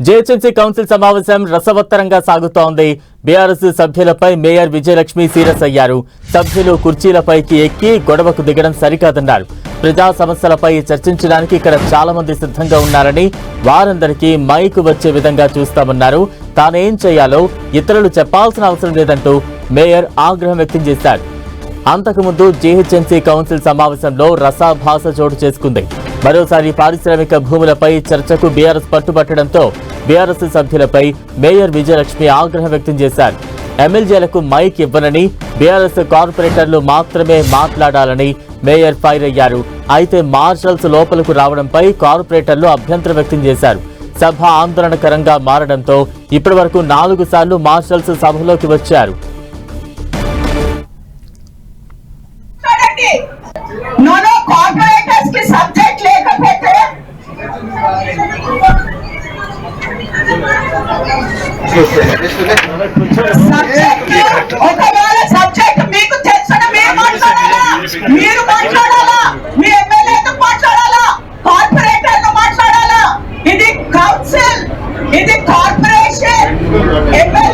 GHMC council సమావేశం రసవత్తరంగా సాగుతోంది. బీఆర్ఎస్ సభ్యులపై మేయర్ విజయలక్ష్మి సీరియస్ అయ్యారు. సభ్యులు కుర్చీలపైకి ఎక్కి గొడవకు దిగడం సరికాదన్నారు. ప్రజా సమస్యలపై చర్చించడానికి ఇక్కడ చాలా మంది సిద్ధంగా ఉన్నారని, వారందరికీ మైకు వచ్చే విధంగా చూస్తామన్నారు. తానేం చేయాలో ఇతరులు చెప్పాల్సిన అవసరం లేదంటూ మేయర్ ఆగ్రహం వ్యక్తం చేశారు. అంతకుముందు జీహెచ్ఎంసీ కౌన్సిల్ సమావేశంలో రసాభాస చోటు చేసుకుంది. మరోసారి పారిశ్రామిక భూములపై చర్చకు బీఆర్ఎస్ పట్టుబట్టడంతో బీఆర్ఎస్ సభ్యులపై మేయర్ విజయలక్ష్మి ఆగ్రహం వ్యక్తం చేశారు. ఎమ్మెల్యేలకు మైక్ ఇవ్వనని, బీఆర్ఎస్ కార్పొరేటర్లు మాత్రమే మాట్లాడాలని మేయర్ ఫైర్ అయ్యారు. అయితే మార్షల్స్ లోపలకు రావడంపై కార్పొరేటర్లు అభ్యంతరం వ్యక్తం చేశారు. సభ ఆందోళనకరంగా మారడంతో ఇప్పటి వరకు 4 సార్లు మార్షల్స్ సభలోకి వచ్చారు. సబ్జెక్ట్ లేకపోతే ఒకవేళ సబ్జెక్ట్ మీకు తెలుసు మీరు మాట్లాడాలా, మీరు మాట్లాడాలా, మీ ఎమ్మెల్యేతో మాట్లాడాలా, కార్పొరేటర్తో మాట్లాడాలా. ఇది కౌన్సిల్, ఇది కార్పొరేషన్. ఎమ్మెల్యే